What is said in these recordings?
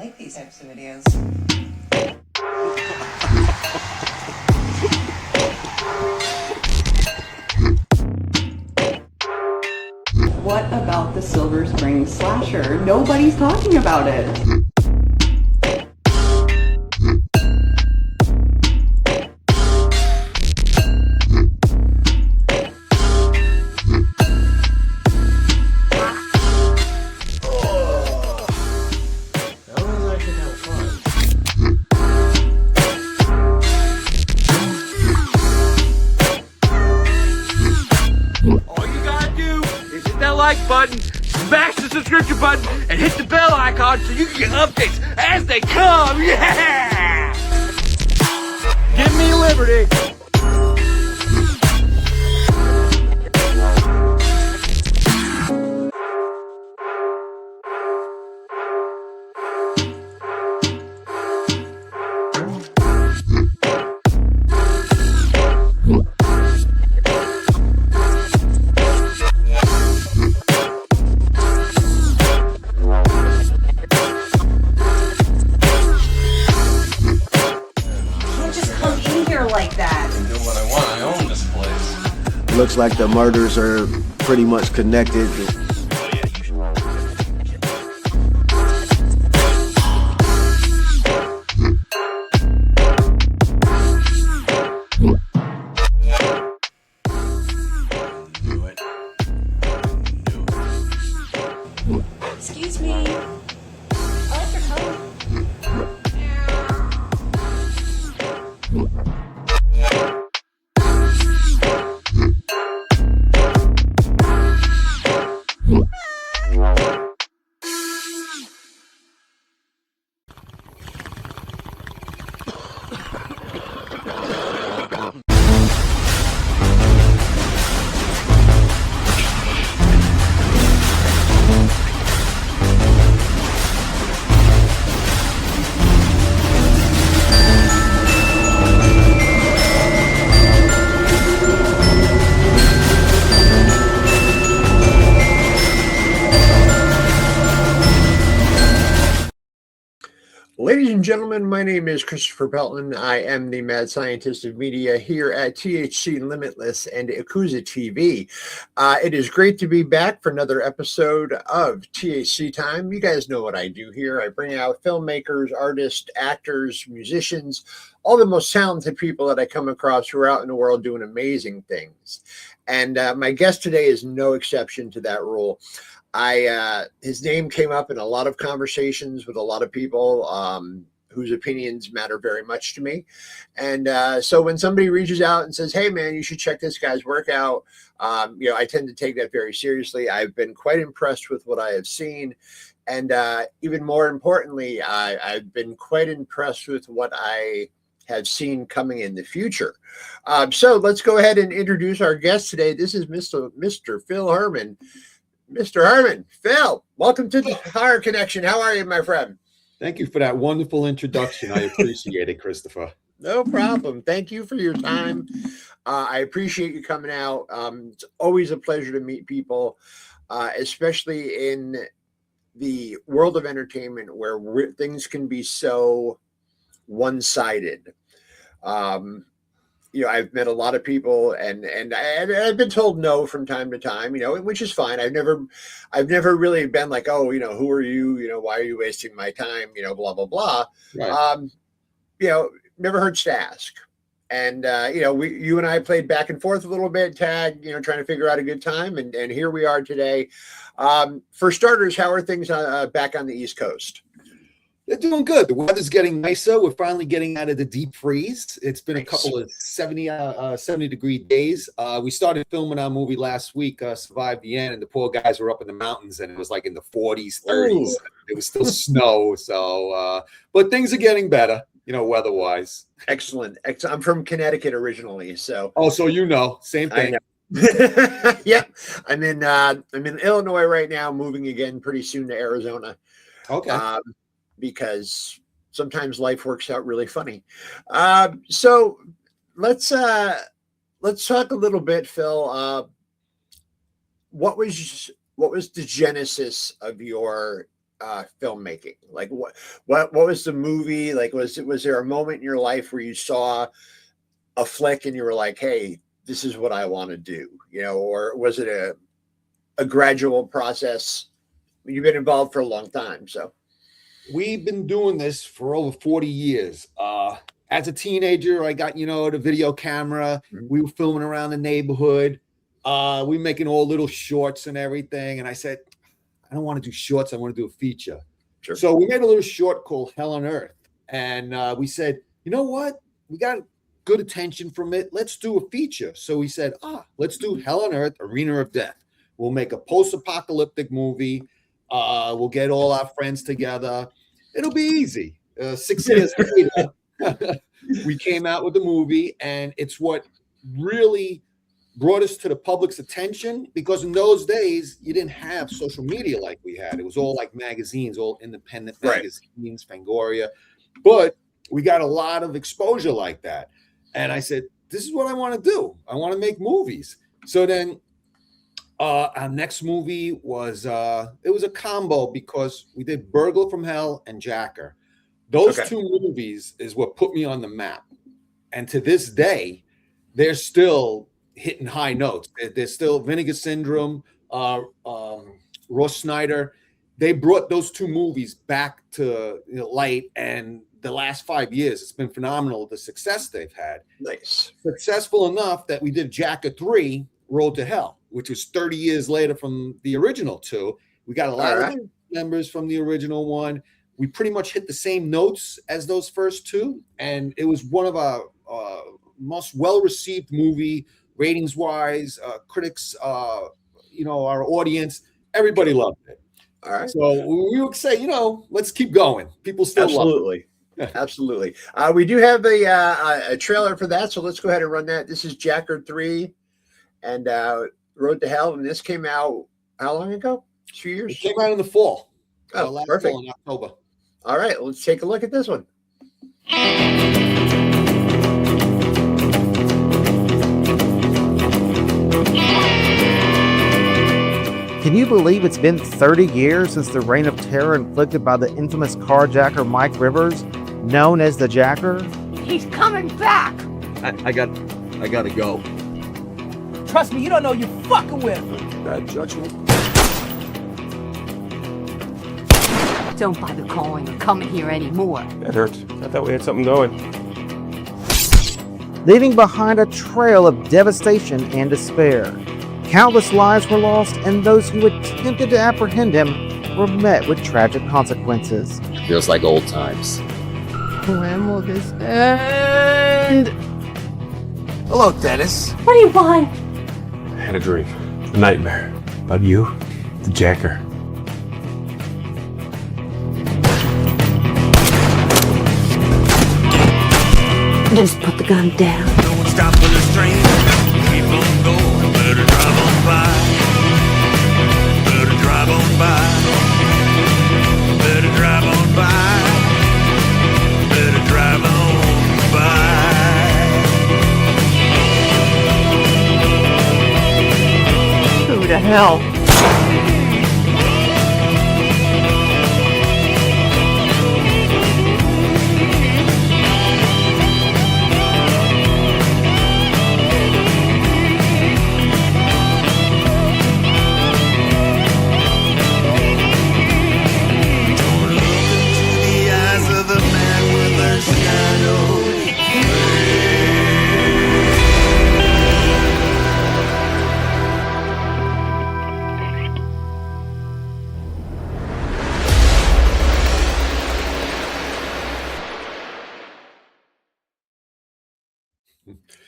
like these types of videos. What about the Silver Spring slasher? Nobody's talking about it. Button, smash the subscription button, and hit the bell icon so you can get updates as they come. Yeah! Give me liberty. Like that. I can do what I want. I own this place. Looks like the murders are pretty much connected. Excuse me. I like your color. Ladies and gentlemen, my name is Christopher Pelton. I am the mad scientist of media here at THC Limitless and Yakuza TV. It is great to be back for another episode of THC Time. You guys know what I do here. I bring out filmmakers, artists, actors, musicians, all the most talented people that I come across who are out in the world doing amazing things. And my guest today is no exception to that rule. His name came up in a lot of conversations with a lot of people whose opinions matter very much to me. And so when somebody reaches out and says, hey man, you should check this guy's work out, I tend to take that very seriously. I've been quite impressed with what I have seen. And even more importantly, I've been quite impressed with what I have seen coming in the future. So let's go ahead and introduce our guest today. This is Mr. Phil Herman. Mr. Herman, Phil, welcome to the Horror Connection. How are you, my friend? Thank you for that wonderful introduction. I appreciate it, Christopher. No problem. Thank you for your time. I appreciate you coming out. It's always a pleasure to meet people, especially in the world of entertainment where things can be so one-sided. I've met a lot of people and I've been told no from time to time, which is fine. I've never really been like, oh, who are you? Why are you wasting my time? Blah, blah, blah. Right. Never hurts to ask. And, you and I played back and forth a little bit, tag, trying to figure out a good time. And here we are today. For starters, how are things back on the East Coast? They're doing good. The weather's getting nicer. We're finally getting out of the deep freeze. It's been a couple of 70-degree days. We started filming our movie last week, Survive the End, and the poor guys were up in the mountains, and it was like in the 40s, 30s. Ooh. It was still snow. So, but things are getting better, weather-wise. Excellent. I'm from Connecticut originally, so. Oh, so same thing. Yep. I'm in Illinois right now, moving again pretty soon to Arizona. Okay. Because sometimes life works out really funny. So let's talk a little bit, Phil. What was the genesis of your filmmaking? Like what was the movie? Like was there a moment in your life where you saw a flick and you were like, hey, this is what I want to do, you know, or was it a gradual process? You've been involved for a long time, so. We've been doing this for over 40 years. As a teenager, I got, the video camera. We were filming around the neighborhood. We were making all little shorts and everything. And I said, I don't want to do shorts. I want to do a feature. Sure. So we made a little short called Hell on Earth. And we said, you know what? We got good attention from it. Let's do a feature. So we said, let's do Hell on Earth, Arena of Death. We'll make a post-apocalyptic movie. We'll get all our friends together. It'll be easy. 6 years later, we came out with the movie, and it's what really brought us to the public's attention, because in those days, you didn't have social media like we had. It was all like magazines, all independent magazines, Fangoria. But we got a lot of exposure like that. And I said, this is what I want to do. I want to make movies. So then our next movie was, it was a combo, because we did Burglar from Hell and Jacker. Those two movies is what put me on the map. And to this day, they're still hitting high notes. There's still Vinegar Syndrome, Ross Snyder. They brought those two movies back to light. And the last 5 years, it's been phenomenal, the success they've had. Nice. Successful enough that we did Jacker 3, Road to Hell, which was 30 years later from the original two. We got a lot of members from the original one. We pretty much hit the same notes as those first two. And it was one of our most well-received movie, ratings-wise, critics, our audience. Everybody loved it. All right. So we would say, let's keep going. People still love it. Absolutely. We do have a trailer for that, so let's go ahead and run that. This is Jacker 3 and Road to Hell, and this came out how long ago? 2 years? It came out in the fall. Oh, perfect. Fall in October. All right, let's take a look at this one. Can you believe it's been 30 years since the reign of terror inflicted by the infamous carjacker Mike Rivers, known as the Jacker? He's coming back! I gotta go. Trust me, you don't know you're fucking with. Bad judgment. Don't bother calling or coming here anymore. That hurts. I thought we had something going. Leaving behind a trail of devastation and despair. Countless lives were lost, and those who attempted to apprehend him were met with tragic consequences. Feels like old times. When will this end? Hello, Dennis. What do you want? I had a dream. A nightmare. About you, the Jacker. Just put the gun down. Don't stop for the train. Keep on going. Better drive on by. Better drive on by. Better drive on by. Better drive on by. Who the hell?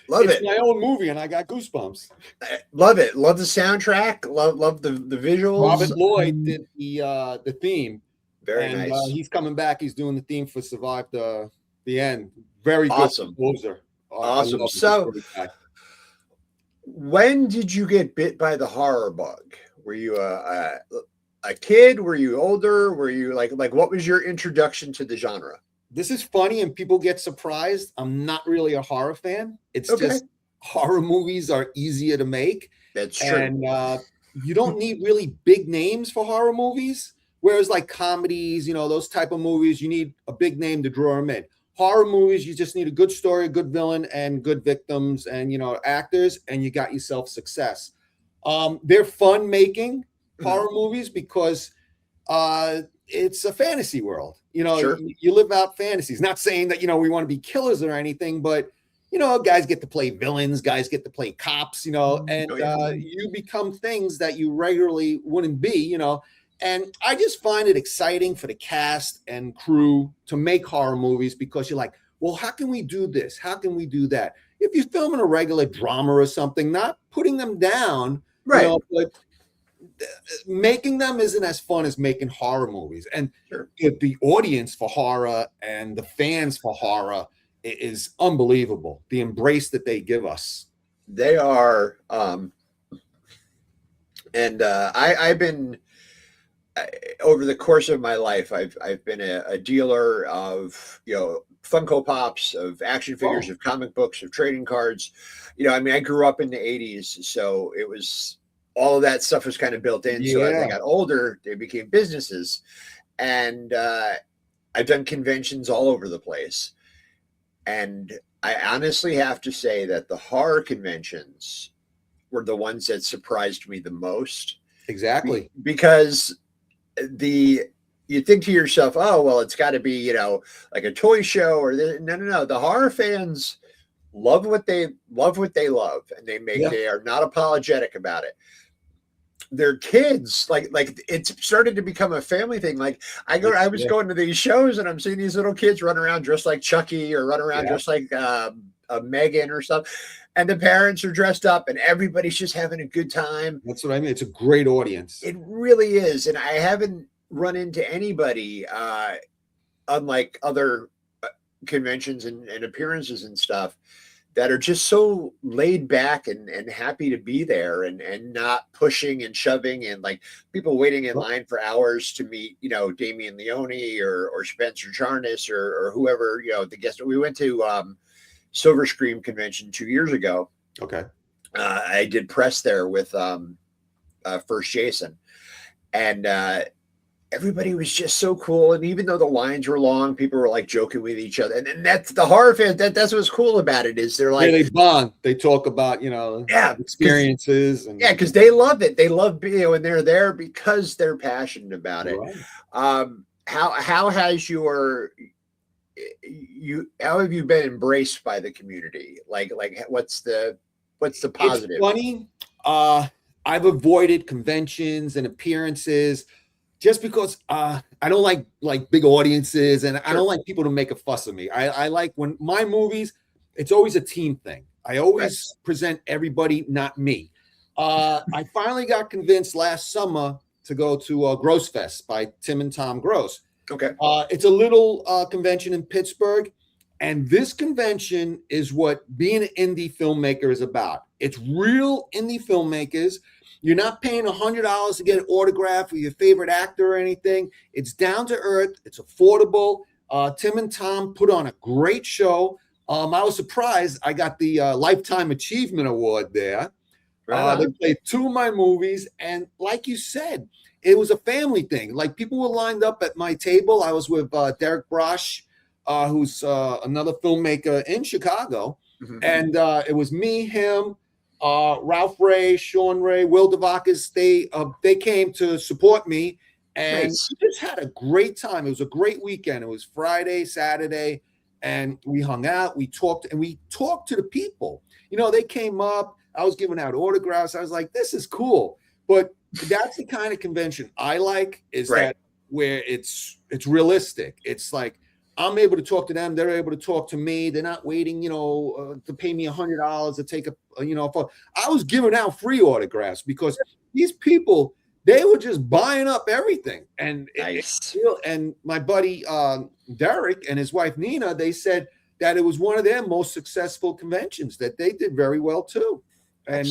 Love It's it. my own movie, and I got goosebumps. Love it. Love the soundtrack. Love the visuals. Robert Lloyd did the theme. Very nice. He's coming back. He's doing the theme for Survive the End. Very good Awesome. composer. Awesome. I love So, him. when did you get bit by the horror bug? Were you a kid? Were you older? Were you like what was your introduction to the genre? This is funny, and people get surprised. I'm not really a horror fan. It's just horror movies are easier to make. That's true. And you don't need really big names for horror movies. Whereas like comedies, those type of movies, you need a big name to draw them in. Horror movies, you just need a good story, a good villain, and good victims, and actors, and you got yourself success. They're fun making horror movies because it's a fantasy world. Sure. You live out fantasies. Not saying that we want to be killers or anything, but guys get to play villains, guys get to play cops, and you become things that you regularly wouldn't be, And I just find it exciting for the cast and crew to make horror movies because you're like, well, how can we do this? How can we do that? If you're filming a regular drama or something, not putting them down, right? But making them isn't as fun as making horror movies. And the audience for horror and the fans for horror is unbelievable. The embrace that they give us. They are. I've been, over the course of my life, I've been a dealer of Funko Pops, of action figures, of comic books, of trading cards. I grew up in the 80s, so it was all of that stuff was kind of built in. So as I got older, they became businesses, and I've done conventions all over the place. And I honestly have to say that the horror conventions were the ones that surprised me the most. Exactly. Because you think to yourself, oh, well, it's got to be, like a toy show or no. The horror fans love what they love, and they are not apologetic about it. Their kids, like it's started to become a family thing. Like I was going to these shows and I'm seeing these little kids run around dressed like Chucky or run around dressed like a Megan or stuff. And the parents are dressed up and everybody's just having a good time. That's what I mean. It's a great audience. It really is. And I haven't run into anybody, unlike other conventions and appearances and stuff, that are just so laid back and happy to be there and not pushing and shoving and like people waiting in line for hours to meet, Damien Leone or Spencer Charnas or whoever, the guest. We went to Silver Scream convention 2 years ago. Okay. I did press there with First Jason, and everybody was just so cool. And even though the lines were long, people were like joking with each other. And that's the horror fans. That's what's cool about it is they're like, they bond. They talk about, experiences. Because they love it. They love, and they're there because they're passionate about it. Right. How has how have you been embraced by the community? Like what's the positive? It's funny. I've avoided conventions and appearances just because I don't like big audiences and I don't like people to make a fuss of me. I like when my movies, it's always a team thing. I always present everybody, not me. I finally got convinced last summer to go to Gross Fest by Tim and Tom Gross. Okay. It's a little convention in Pittsburgh. And this convention is what being an indie filmmaker is about. It's real indie filmmakers. You're not paying $100 to get an autograph with your favorite actor or anything. It's down to earth. It's affordable. Tim and Tom put on a great show. I was surprised. I got the Lifetime Achievement Award there. They played 2 of my movies. And like you said, it was a family thing. Like people were lined up at my table. I was with Derek Brosh, who's another filmmaker in Chicago. Mm-hmm. And it was me, him, Ralph Ray, Sean Ray, Will DeVacus. They came to support me. And we just had a great time. It was a great weekend. It was Friday, Saturday. And we hung out. We talked to the people. They came up. I was giving out autographs. I was like, this is cool. But that's the kind of convention I like is that where it's realistic. It's like I'm able to talk to them. They're able to talk to me. They're not waiting, to pay me $100 to take a photo. I was giving out free autographs because these people, they were just buying up everything. And and my buddy Derek and his wife Nina, they said that it was one of their most successful conventions, that they did very well too. And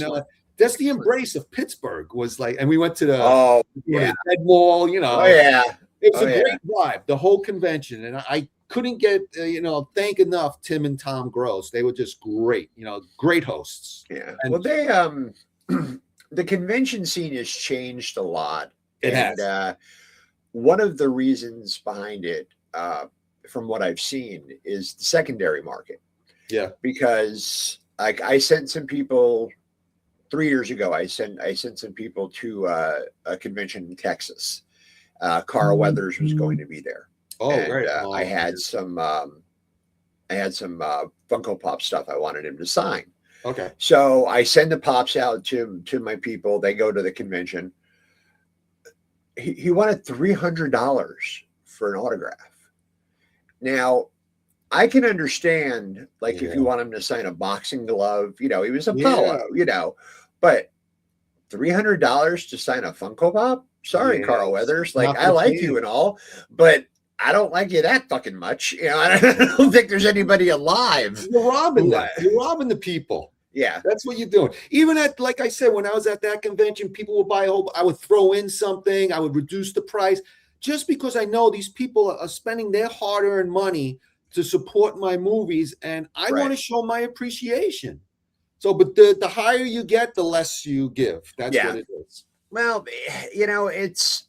that's the embrace of Pittsburgh was like, and we went to the Dead Mall, It's a great vibe, the whole convention. And I couldn't get, thank enough Tim and Tom Gross. They were just great, great hosts. Yeah. And well, they, the convention scene has changed a lot. It has. one of the reasons behind it, from what I've seen, is the secondary market. Yeah. Because like I sent some people 3 years ago, I sent some people to a convention in Texas. Carl Weathers was going to be there. Oh, and, great. I had some Funko Pop stuff I wanted him to sign. Okay. So I send the pops out to my people. They go to the convention. He wanted $300 for an autograph. Now, I can understand, like, if you want him to sign a boxing glove, he was Apollo, but $300 to sign a Funko Pop? Sorry, Carl Weathers. Like, I like you and all, but I don't like you that fucking much. I don't think there's anybody alive. You're robbing them. You're robbing the people. Yeah. That's what you're doing. Even at, like I said, when I was at that convention, people would buy I would throw in something. I would reduce the price just because I know these people are spending their hard-earned money to support my movies, and I want to show my appreciation. So, but the higher you get, the less you give. That's what it is. Well, it's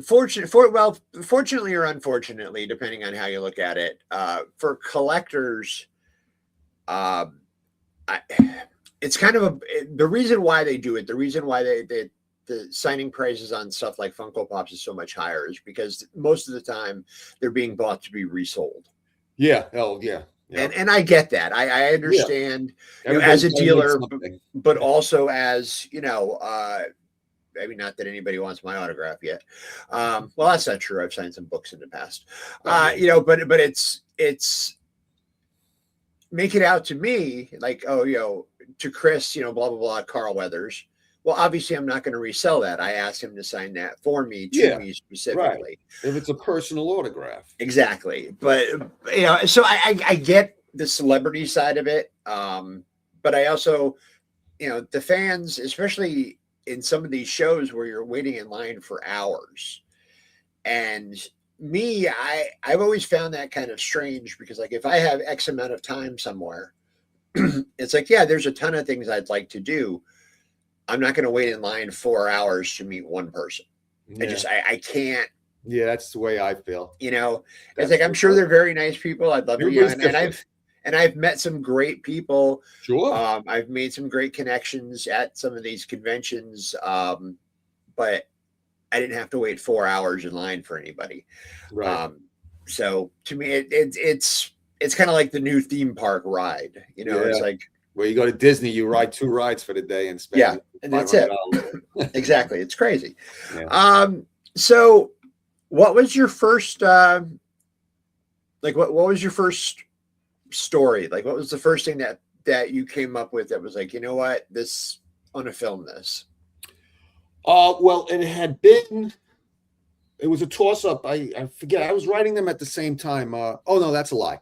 fortunately or unfortunately, depending on how you look at it, for collectors, it's kind of the reason why they do it. The reason why the signing prices on stuff like Funko Pops is so much higher is because most of the time they're being bought to be resold. Yeah. Oh, yeah. Yeah. And I get that. I understand as a dealer, but also as, maybe not that anybody wants my autograph yet. Well, that's not true. I've signed some books in the past, but it's make it out to me like, to Chris, blah, blah, blah, Carl Weathers. Well, obviously I'm not going to resell that. I asked him to sign that for me, to me specifically. Right. If it's a personal autograph. Exactly. But, so I get the celebrity side of it. But I also, the fans, especially in some of these shows where you're waiting in line for hours. And me, I've always found that kind of strange because, like, if I have X amount of time somewhere, it's like, yeah, there's a ton of things I'd like to do. I'm not going to wait in line 4 hours to meet one person. Yeah. I can't. Yeah, that's the way I feel. It's like, I'm sure they're very nice people. I'd love to. And I've met some great people. Sure. I've made some great connections at some of these conventions. But I didn't have to wait 4 hours in line for anybody. Right. So to me, it's kind of like the new theme park ride. It's like, where you go to Disney, you ride 2 rides for the day and spend and that's it. Exactly. It's crazy. Yeah. So what was your first, what was your first story? Like, what was the first thing that you came up with that was like, I want to film this? Well, it was a toss up. I forget. I was writing them at the same time. Oh no, that's a lie.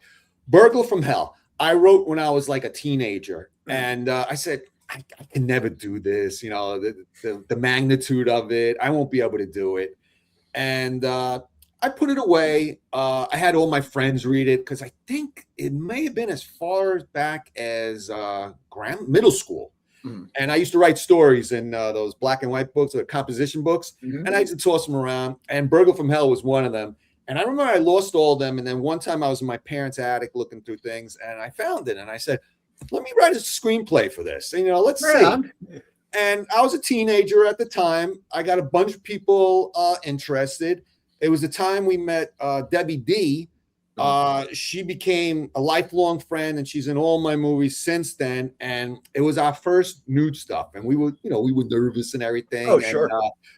Burglar from Hell. I wrote when I was like a teenager, and I said, I can never do this. The magnitude of it, I won't be able to do it. And I put it away. I had all my friends read it because I think it may have been as far back as middle school. Mm-hmm. And I used to write stories in those black and white books or composition books, and I used to toss them around. And Burglar from Hell was one of them. And I remember I lost all of them. And then one time I was in my parents' attic looking through things, and I found it. And I said, let me write a screenplay for this. And, let's see. And I was a teenager at the time. I got a bunch of people interested. It was the time we met Debbie D. She became a lifelong friend, and she's in all my movies since then. And it was our first nude stuff. And we were nervous and everything. Oh, sure.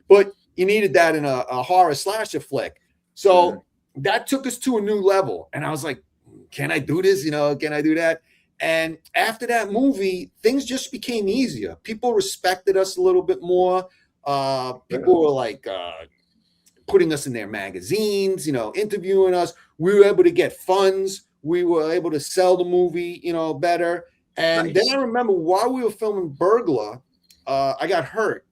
But you needed that in a horror slasher flick. So that took us to a new level. And I was like, can I do this? Can I do that? And after that movie, things just became easier. People respected us a little bit more. People were like putting us in their magazines, interviewing us. We were able to get funds. We were able to sell the movie, better. And then I remember while we were filming Burglar, I got hurt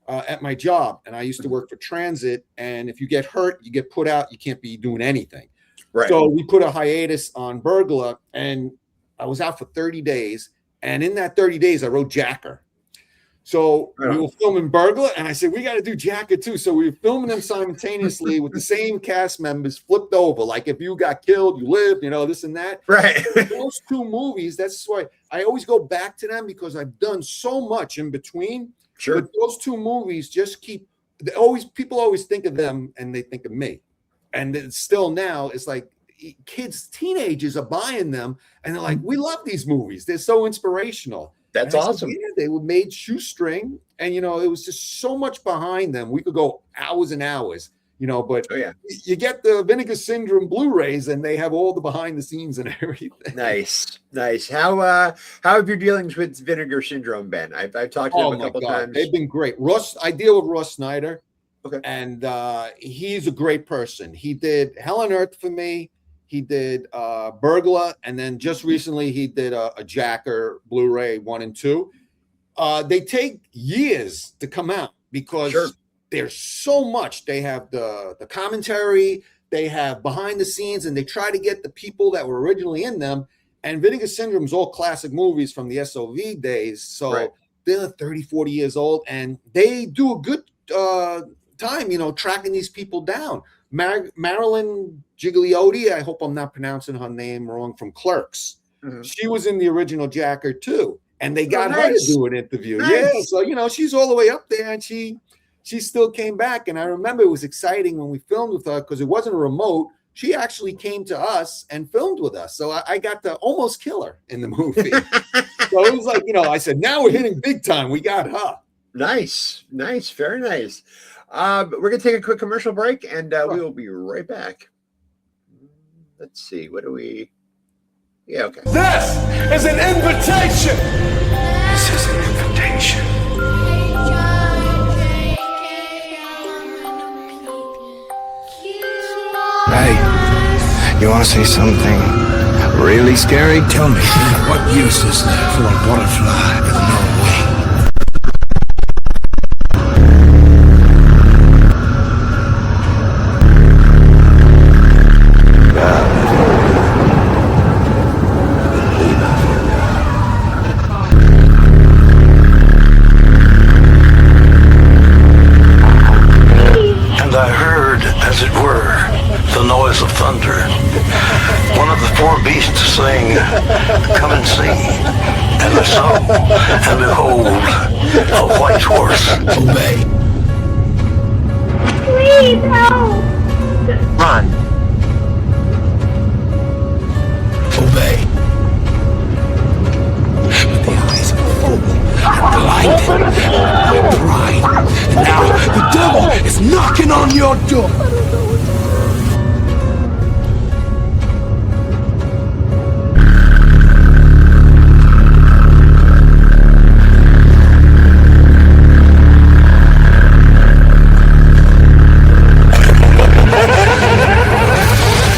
at my job. And I used to work for transit. And if you get hurt, you get put out. You can't be doing anything. Right. So we put a hiatus on Burglar, and I was out for 30 days. And in that 30 days, I wrote Jacker. So we were filming Burglar, and I said, we got to do Jacker too. So we were filming them simultaneously with the same cast members flipped over. Like if you got killed, you lived, this and that. Right. Those two movies, that's why I always go back to them because I've done so much in between. Sure. But those two movies just people always think of them and they think of me. And it's still now, it's like kids, teenagers are buying them and they're like, we love these movies. They're so inspirational. That's awesome. Yeah, they were made shoestring, and it was just so much behind them. We could go hours and hours, but you get the Vinegar Syndrome Blu-rays, and they have all the behind the scenes and everything. Nice. How have your dealings with Vinegar Syndrome been? I've talked to them a couple times. They've been great. I deal with Russ Snyder. Okay, and he's a great person. He did Hell on Earth for me. He did Burglar, and then just recently he did a Jacker Blu-ray 1 and 2. They take years to come out because there's so much. They have the commentary, they have behind the scenes, and they try to get the people that were originally in them. And Vinegar Syndrome's all classic movies from the SOV days. So they're 30, 40 years old, and they do a good time, tracking these people down. Marilyn Gigliotti, I hope I'm not pronouncing her name wrong, from Clerks. Mm-hmm. She was in the original Jacker too, and they got her to do an interview. Nice. Yeah, so she's all the way up there, and she still came back. And I remember it was exciting when we filmed with her because it wasn't a remote. She actually came to us and filmed with us, so I got to almost kill her in the movie. So it was like, I said, now we're hitting big time. We got her. Nice, very nice. We're going to take a quick commercial break, and we will be right back. Let's see. What do we... Yeah, okay. This is an invitation. This is an invitation. Hey, you want to see something really scary? Tell me, what use is there for a butterfly with no wings? Of thunder. One of the four beasts saying, come and see. And I saw, and behold, a white horse. Obey. Please help! Run. Obey. But the eyes are full, blinded by pride. And now the devil is knocking on your door.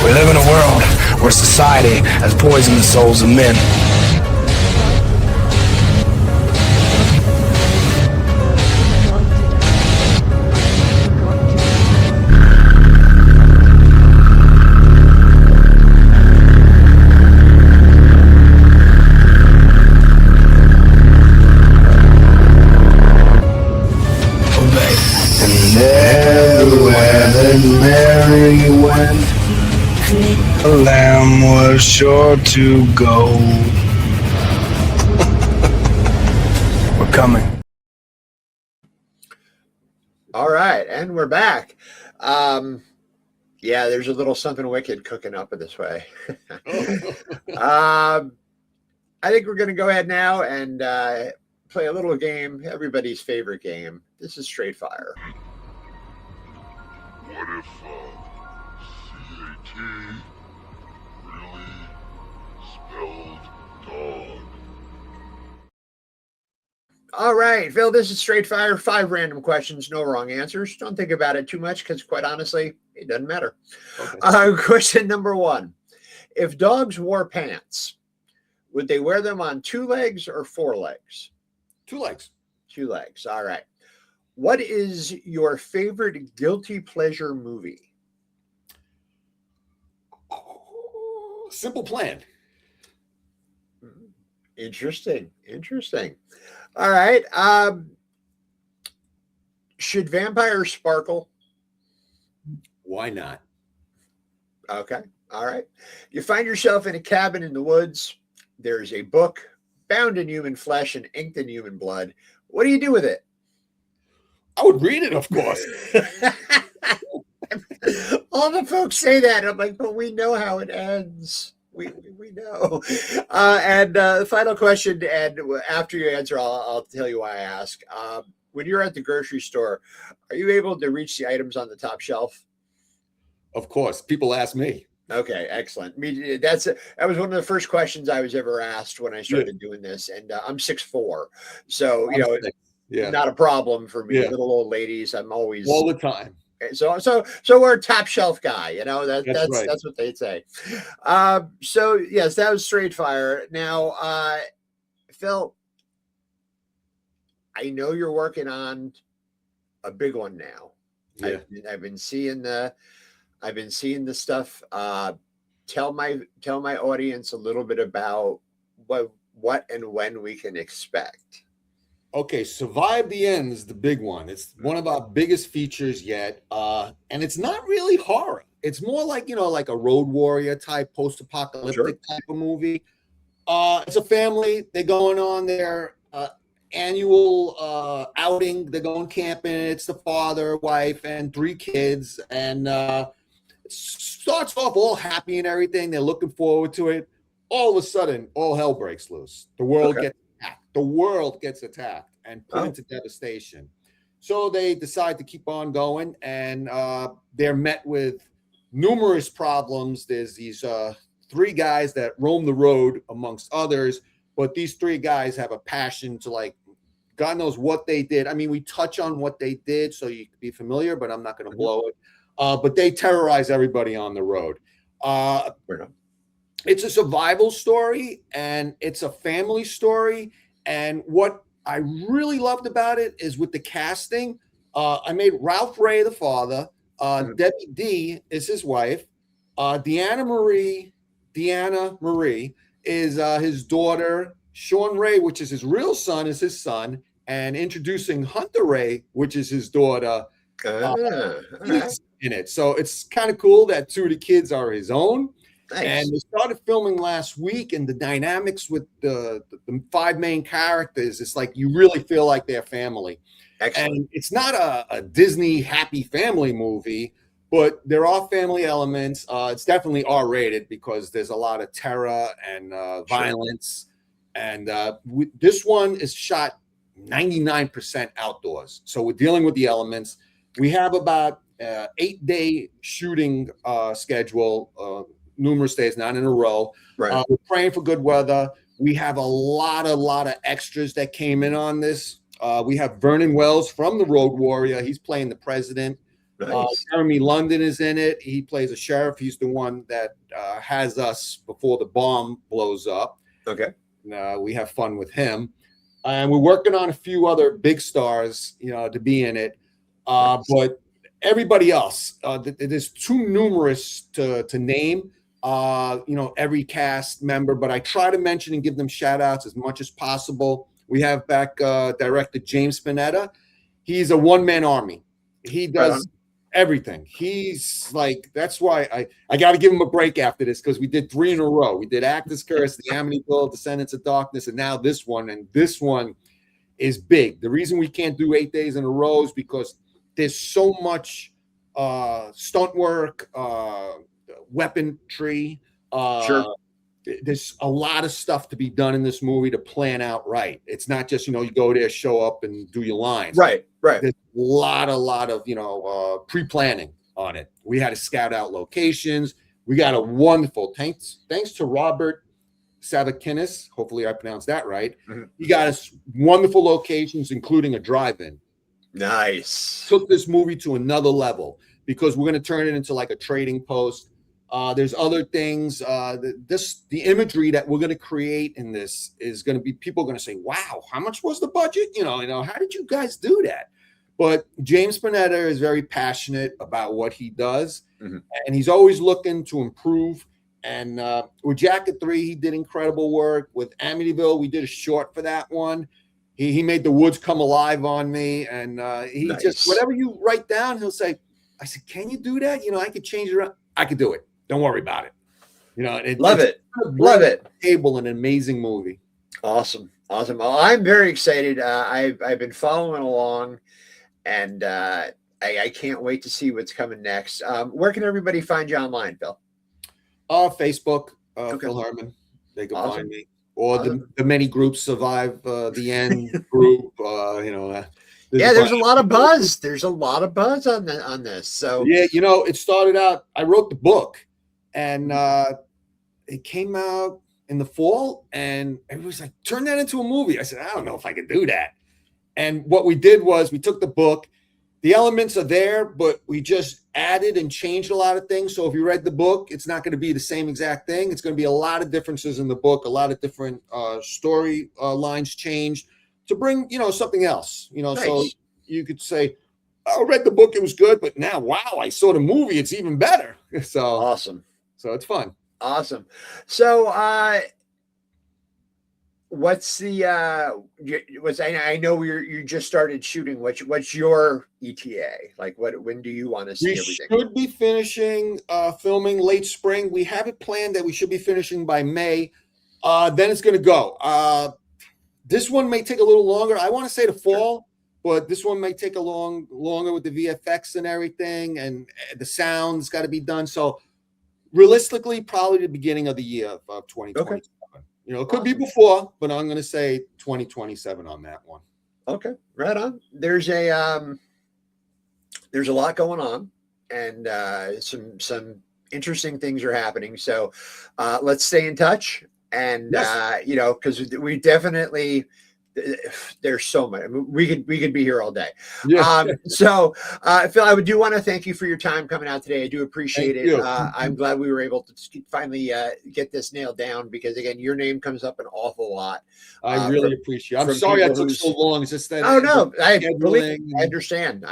We live in a world where society has poisoned the souls of men. And everywhere that Mary went, the lamb was sure to go. We're coming. All right, and we're back. Yeah, there's a little something wicked cooking up in this way. I think we're going to go ahead now and play a little game, everybody's favorite game. This is Straight Fire. What if CAT really spelled dog? All right, Phil, this is Straight Fire. 5 random questions, no wrong answers. Don't think about it too much because, quite honestly, it doesn't matter. Okay. Question number 1. If dogs wore pants, would they wear them on 2 legs or 4 legs? 2 legs. 2 legs. All right. What is your favorite guilty pleasure movie? Simple Plan. Interesting. All right. Should vampires sparkle? Why not? Okay. All right. You find yourself in a cabin in the woods. There's a book bound in human flesh and inked in human blood. What do you do with it? I would read it, of course. All the folks say that. I'm like, but we know how it ends. We know. And the final question, and after you answer, I'll tell you why I ask. When you're at the grocery store, are you able to reach the items on the top shelf? Of course. People ask me. Okay, excellent. That was one of the first questions I was ever asked when I started doing this, and I'm 6'4", so not a problem for me. Little old ladies, I'm always all the time. So we're a top shelf guy, that's right. That's what they'd say. So yes, that was straight fire. Now, Phil, I know you're working on a big one now. Yeah. I've been seeing the stuff. Tell my audience a little bit about what and when we can expect. Okay, Survive the End is the big one. It's one of our biggest features yet. And it's not really horror. It's more like, like a Road Warrior type, post-apocalyptic type of movie. It's a family. They're going on their annual outing. They're going camping. It's the father, wife, and 3 kids. And it starts off all happy and everything. They're looking forward to it. All of a sudden, all hell breaks loose. The world gets attacked. The world gets attacked and put into devastation. So they decide to keep on going, and they're met with numerous problems. There's these 3 guys that roam the road amongst others, but these 3 guys have a passion to, like, God knows what they did. I mean, we touch on what they did so you can be familiar, but I'm not going to blow it. But they terrorize everybody on the road. It's a survival story, and it's a family story. And what I really loved about it is with the casting. I made Ralph Ray the father. Debbie D is his wife. Deanna Marie is his daughter. Sean Ray, which is his real son, is his son. And introducing Hunter Ray, which is his daughter, he's in it. So it's kind of cool that 2 of the kids are his own. Nice. And they started filming last week, and the dynamics with the 5 main characters, it's like you really feel like they're family. Excellent. And it's not a Disney happy family movie, but there are family elements. It's definitely R-rated because there's a lot of terror and violence. And this one is shot 99% outdoors. So we're dealing with the elements. We have about 8-day shooting schedule, numerous days, not in a row. Right. We're praying for good weather. We have a lot of extras that came in on this. We have Vernon Wells from the Road Warrior. He's playing the president. Nice. Jeremy London is in it. He plays a sheriff. He's the one that has us before the bomb blows up. Okay. We have fun with him. And we're working on a few other big stars, to be in it. Nice. But everybody else, there's too numerous to name. Every cast member, but I try to mention and give them shout outs as much as possible. We have back director James Spinetta. He's a one-man army. He does everything. He's like, that's why I got to give him a break after this, because we did 3 in a row. We did Actors Curse, The Amityville, Descendants of Darkness, and now this one. And this one is big. The reason we can't do 8 days in a row is because there's so much stunt work, weaponry. There's a lot of stuff to be done in this movie to plan out right. It's not just, you go there, show up, and do your lines. Right. There's a lot of pre-planning on it. We had to scout out locations. We got a wonderful, thanks to Robert Savakinis, hopefully I pronounced that right. Mm-hmm. He got us wonderful locations, including a drive-in. Nice. Took this movie to another level because we're going to turn it into like a trading post. There's other things. The imagery that we're going to create in this is going to be, people are going to say, wow, how much was the budget? How did you guys do that? But James Spinetta is very passionate about what he does. Mm-hmm. And he's always looking to improve. And with Jacket 3, he did incredible work. With Amityville, we did a short for that one. He made the woods come alive on me, and he just whatever you write down, he'll say. I said, "Can you do that? You know, I could change it around. I could do it. Don't worry about it." You know, love it. Table, an amazing movie. Awesome. Well, I'm very excited. I've been following along, and I can't wait to see what's coming next. Where can everybody find you online, Phil? Facebook, Phil Herman. They can find me. Or the many groups Survive the End group. There's a lot of buzz. There's a lot of buzz on this. So yeah, it started out. I wrote the book, and it came out in the fall, and everybody's like, "Turn that into a movie." I said, "I don't know if I can do that." And what we did was we took the book. The elements are there, but we just added and changed a lot of things. So if you read the book, it's not going to be the same exact thing. It's going to be a lot of differences in the book, a lot of different story lines changed to bring, something else, nice. So you could say, I read the book, it was good, but now, wow, I saw the movie, it's even better. So awesome. So it's fun. Awesome. So, what's the I know you just started shooting. What's your ETA? Like when do you want to see everything? We should be finishing filming late spring. We have it planned that we should be finishing by May. Then it's going to go. This one may take a little longer. I want to say the fall, but this one may take longer with the VFX and everything, and the sound's got to be done. So realistically, probably the beginning of the year of 2027. Okay. It could be before, but I'm going to say 2027 on that one. Okay, right on. There's a lot going on, and some interesting things are happening. So let's stay in touch, and yes. Because we definitely. There's so much. I mean, we could be here all day. Yeah. So, Phil, I do want to thank you for your time coming out today. I do appreciate it. I'm glad we were able to finally get this nailed down because, again, your name comes up an awful lot. I really appreciate it. I'm sorry I took so long. It's just that. Oh, no. I understand.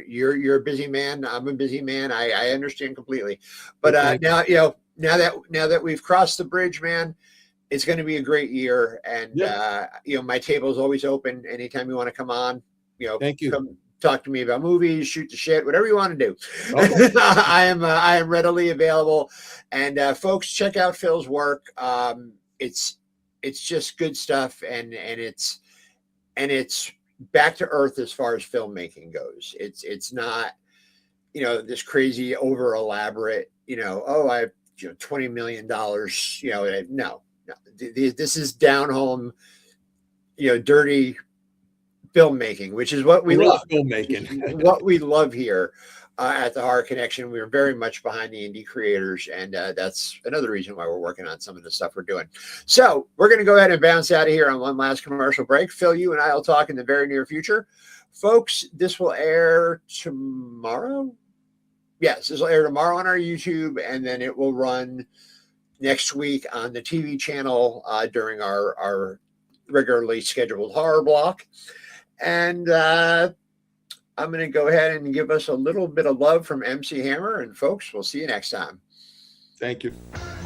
You're a busy man. I'm a busy man. I understand completely. But now that we've crossed the bridge, man, it's going to be a great year, and my table is always open. Anytime you want to come on, thank you. Come talk to me about movies, shoot the shit, whatever you want to do. Okay. I am readily available. And folks, check out Phil's work. It's just good stuff, and it's back to earth as far as filmmaking goes. It's not this crazy over elaborate. I $20 million. No. This is down home, dirty filmmaking, which is what we love. Filmmaking, what we love here at the Horror Connection. We're very much behind the indie creators, and that's another reason why we're working on some of the stuff we're doing. So we're going to go ahead and bounce out of here on one last commercial break. Phil, you and I will talk in the very near future, folks. This will air tomorrow. Yes, this will air tomorrow on our YouTube, and then it will run next week on the TV channel during our regularly scheduled horror block. And I'm going to go ahead and give us a little bit of love from MC Hammer. And folks, we'll see you next time. Thank you.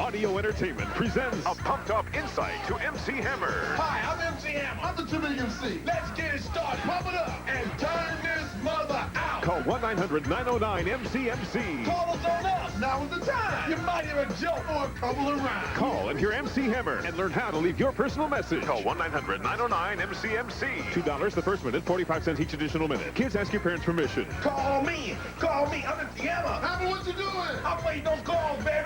Audio Entertainment presents a pumped up insight to MC Hammer. Hi, I'm MC Hammer. I'm the too big MC. Let's get it started. Pump it up and turn this mother out. Call 1-900-909-MCMC. Call us on us. Now is the time. You might hear a joke or a couple of rhymes. Call and hear MC Hammer and learn how to leave your personal message. Call 1-900-909-MCMC. $2 the first minute, 45 cents each additional minute. Kids ask your parents' permission. Call me. I'm MC Hammer. Hammer, what you doing? I'm waiting those calls, baby.